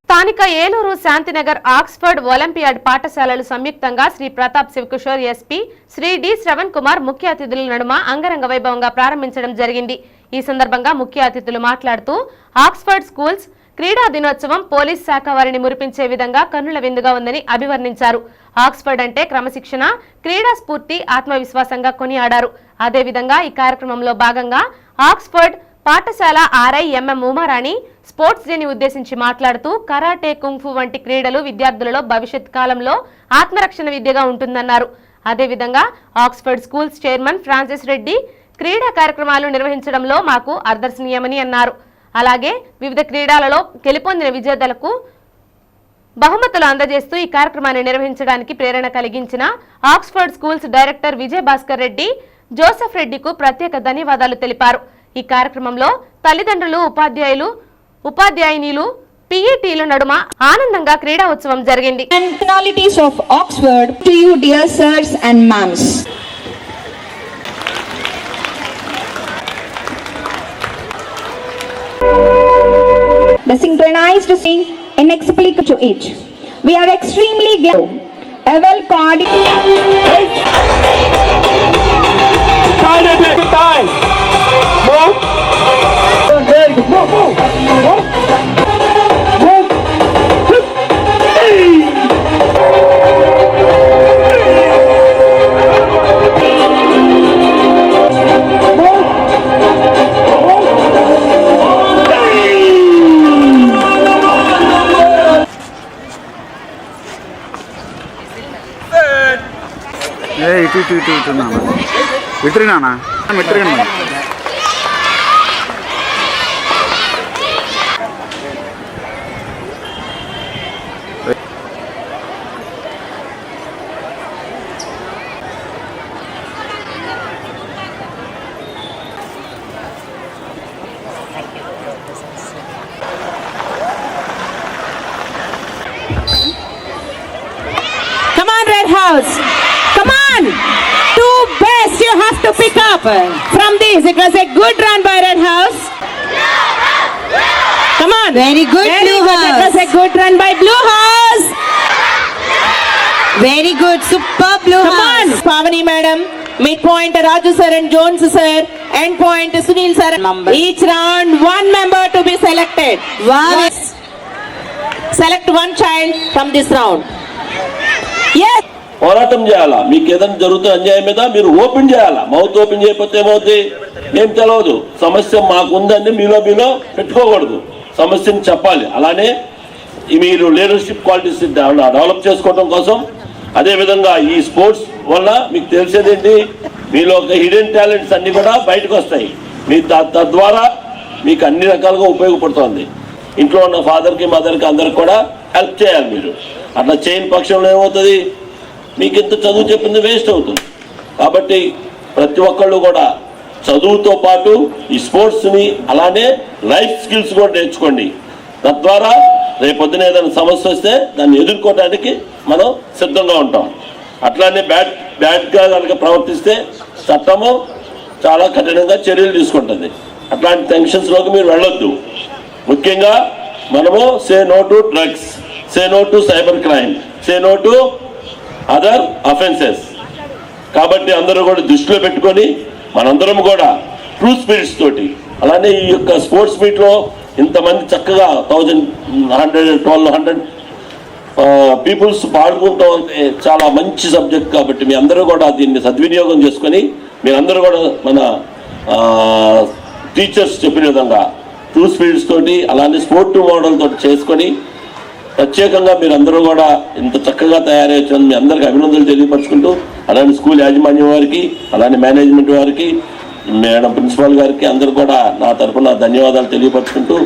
స్థానిక Eluru Shantinagar Oxford olympiad పాఠశాలలు సంయుక్తంగా శ్రీ ప్రతాప్ శివకిషోర్ ఎస్పీ శ్రీ డి శ్రవణ్ కుమార్ ముఖ్య అతిథుల నడుమ అంగరంగ వైభవంగా ప్రారంభించడం జరిగింది. ఈ సందర్భంగా ముఖ్య అతిథులు మాట్లాడుతూ ఆక్స్ఫర్డ్ స్కూల్స్ క్రీడా దినోత్సవం పోలీస్ శాఖ వారిని మురిపించే విధంగా కన్నుల విందుగా ఉందని అభివర్ణించారు. ఆక్స్ఫర్డ్ అంటే క్రమశిక్షణ, క్రీడా స్ఫూర్తి, ఆత్మవిశ్వాసంగా కొనియాడారు. అదేవిధంగా ఈ కార్యక్రమంలో భాగంగా ఆక్స్ఫర్డ్ పాఠశాల RIMM ఉమారాణి స్పోర్ట్స్ డేని ఉద్దేశించి మాట్లాడుతూ కరాటే, కుంఫు వంటి క్రీడలు విద్యార్థులలో భవిష్యత్ కాలంలో ఆత్మరక్షణ విద్యగా ఉంటుందన్నారు. అదేవిధంగా Oxford schools chairman Francis Reddy క్రీడా కార్యక్రమాలు నిర్వహించడంలో మాకు ఆదర్శనీయమని అన్నారు. అలాగే వివిధ క్రీడలలో గెలుపొందిన విజేతలకు బహుమతులు అందజేస్తూ ఈ కార్యక్రమాన్ని నిర్వహించడానికి ప్రేరణ కలిగించిన Oxford schools director Vijay Bhaskar Reddy, Joseph రెడ్డికు ప్రత్యేక ధన్యవాదాలు తెలిపారు. ఈ కార్యక్రమంలో తల్లిదండ్రులు, ఉపాధ్యాయునిలు, PETల నడుమ ఆనందంగా క్రీడా ఉత్సవం జరిగింది. Personalities of Oxford to you, dear sirs and ma'ams. The synchronized sing inexplicable to each. We are extremely glad. A well coordinated. Time. Move. ఇటు నాన్న విట్రి నాన్న మెట్రిగా Come on, Red House. Come on. Two best you have to pick up from this. It was a good run by Red House. Come on. Very good, Blue House. It was a good run by Blue House. Very good, super Blue Come on. House. Pavani madam. Midpoint Raju sir and Jones sir. End point Sunil sir. Each round one member to be selected. Wow. Select one child from this round. Yes. పోరాటం చేయాలా. మీకు ఏదైనా జరుగుతున్న అన్యాయం మీద మీరు open చేయాలా. Mouth open చేయకపోతే ఏమవుతుంది? ఏం తెలవదు. సమస్య మాకుందని మీలో పెట్టుకోకూడదు. సమస్యని చెప్పాలి. అలానే మీరు లీడర్షిప్ క్వాలిటీస్ డెవలప్ చేసుకోవడం కోసం, అదేవిధంగా ఈ స్పోర్ట్స్ వల్ల మీకు తెలిసేదేంటి, మీలో ఒక హిడెన్ టాలెంట్స్ అన్ని కూడా బయటకు వస్తాయి. మీ తద్వారా మీకు అన్ని రకాలుగా ఉపయోగపడుతుంది. ఇంట్లో ఉన్న ఫాదర్కి, మదర్కి అందరికి కూడా హెల్ప్ చేయాలి. మీరు అట్లా చేయని పక్షంలో ఏమవుతుంది, మీకు ఇంత చదువు చెప్పింది వేస్ట్ అవుతుంది. కాబట్టి ప్రతి ఒక్కళ్ళు కూడా చదువుతో పాటు ఈ స్పోర్ట్స్ని అలానే లైఫ్ స్కిల్స్ కూడా నేర్చుకోండి. తద్వారా రేపొద్దున ఏదైనా సమస్య వస్తే దాన్ని ఎదుర్కోవడానికి మనం సిద్ధంగా ఉంటాం. అట్లానే బ్యాడ్గా కనుక ప్రవర్తిస్తే చట్టము చాలా కఠినంగా చర్యలు తీసుకుంటుంది. అట్లాంటి టెన్షన్స్లోకి మీరు వెళ్ళొద్దు. ముఖ్యంగా మనము say no to drugs, say no to cyber crime, say no to other offences. కాబట్టి అందరూ కూడా దృష్టిలో పెట్టుకొని మనందరం కూడా ట్రూ స్పిరిట్స్ తోటి, అలానే ఈ యొక్క స్పోర్ట్స్ మీట్లో ఇంతమంది చక్కగా 1200 పీపుల్స్ పాల్గొంటాం అంటే చాలా మంచి సబ్జెక్ట్. కాబట్టి మీ అందరూ కూడా దీన్ని సద్వినియోగం చేసుకొని మీరందరూ కూడా మన టీచర్స్ చెప్పిన విధంగా ట్రూ స్పిరిట్స్ తోటి అలానే స్పోర్టివ్ మోడల్ తోటి చేసుకొని ప్రత్యేకంగా మీరందరూ కూడా ఇంత చక్కగా తయారయ్యొచ్చు మీ అందరికీ అభినందనలు తెలియపరుచుకుంటూ, అలానే స్కూల్ యాజమాన్యం వారికి, అలానే మేనేజ్మెంట్ వారికి, మేడం ప్రిన్సిపాల్ గారికి అందరూ కూడా నా తరఫున ధన్యవాదాలు తెలియపరుచుకుంటూ